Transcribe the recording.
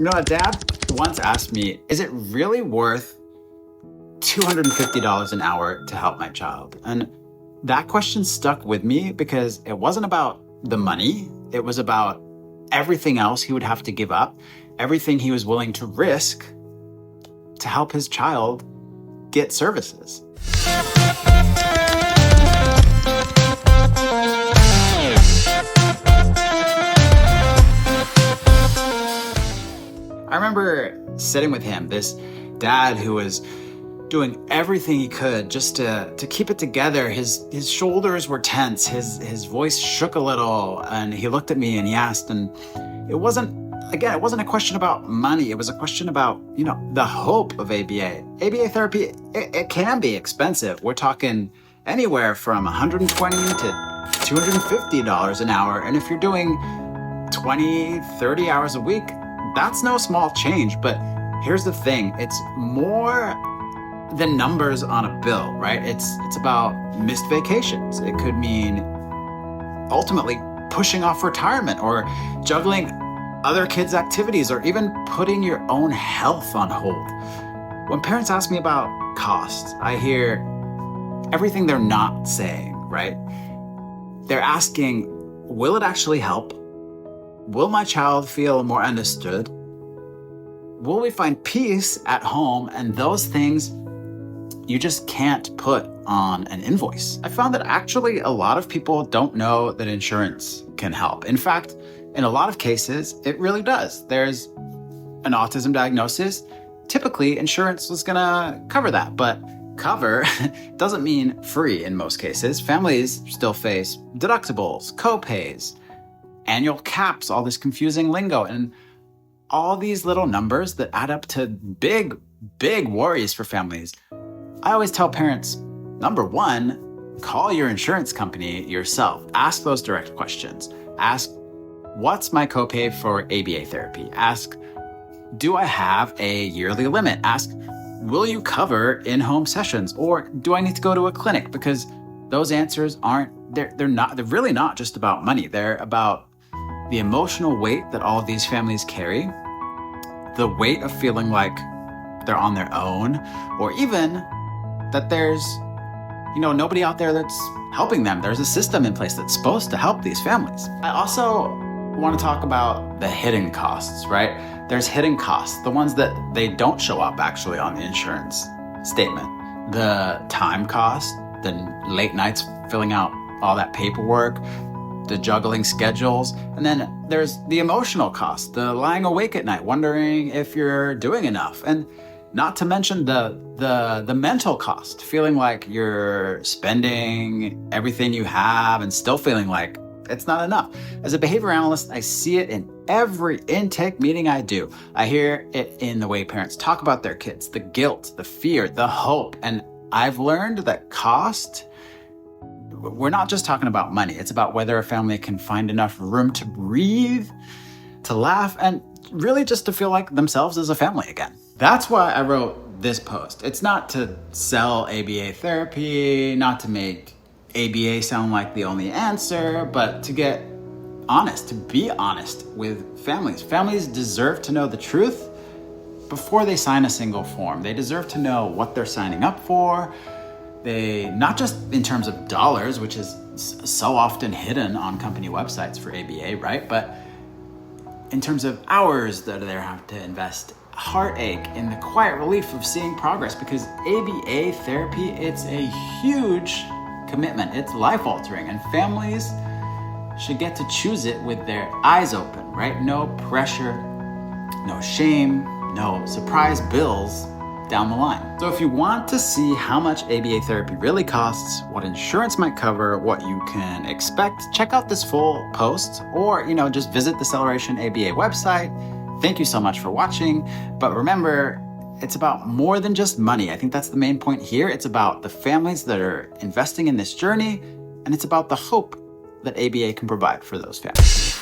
A dad once asked me, is it really worth $250 an hour to help my child? And that question stuck with me because it wasn't about the money. It was about everything else he would have to give up, everything he was willing to risk to help his child get services. I remember sitting with him, this dad who was doing everything he could just to keep it together. His shoulders were tense, his voice shook a little, and he looked at me and he asked, and it wasn't a question about money. It was a question about, the hope of ABA. ABA therapy, it can be expensive. We're talking anywhere from $120 to $250 an hour. And if you're doing 20, 30 hours a week, that's no small change. But here's the thing, it's more than numbers on a bill, right? It's about missed vacations. It could mean ultimately pushing off retirement or juggling other kids' activities or even putting your own health on hold. When parents ask me about costs, I hear everything they're not saying, right? They're asking, will it actually help? Will my child feel more understood? Will we find peace at home? And those things you just can't put on an invoice. I found that actually a lot of people don't know that insurance can help. In fact, in a lot of cases, it really does. There's an autism diagnosis. Typically, insurance was gonna cover that, but cover doesn't mean free in most cases. Families still face deductibles, co-pays, annual caps, all this confusing lingo, and all these little numbers that add up to big, big worries for families. I always tell parents, number one, call your insurance company yourself. Ask those direct questions. Ask, what's my copay for ABA therapy? Ask, do I have a yearly limit? Ask, will you cover in-home sessions? Or do I need to go to a clinic? Because those answers they're really not just about money. They're about the emotional weight that all of these families carry, the weight of feeling like they're on their own, or even that there's, nobody out there that's helping them. There's a system in place that's supposed to help these families. I also want to talk about the hidden costs, right? There's hidden costs, the ones that they don't show up actually on the insurance statement. The time cost, the late nights filling out all that paperwork, the juggling schedules, and then there's the emotional cost, the lying awake at night, wondering if you're doing enough, and not to mention the mental cost, feeling like you're spending everything you have and still feeling like it's not enough. As a behavior analyst, I see it in every intake meeting I do. I hear it in the way parents talk about their kids, the guilt, the fear, the hope, and I've learned that cost, we're not just talking about money. It's about whether a family can find enough room to breathe, to laugh, and really just to feel like themselves as a family again. That's why I wrote this post. It's not to sell ABA therapy, not to make ABA sound like the only answer, but to get honest, to be honest with families. Families deserve to know the truth before they sign a single form. They deserve to know what they're signing up for. They, not just in terms of dollars, which is so often hidden on company websites for ABA, right? But in terms of hours that they have to invest, heartache, in the quiet relief of seeing progress, because ABA therapy, it's a huge commitment. It's life-altering, and families should get to choose it with their eyes open, right? No pressure, no shame, no surprise bills down the line. So if you want to see how much ABA therapy really costs, what insurance might cover, what you can expect, check out this full post, or just visit the Celeration ABA website. Thank you so much for watching. But remember, it's about more than just money. I think that's the main point here. It's about the families that are investing in this journey, and it's about the hope that ABA can provide for those families.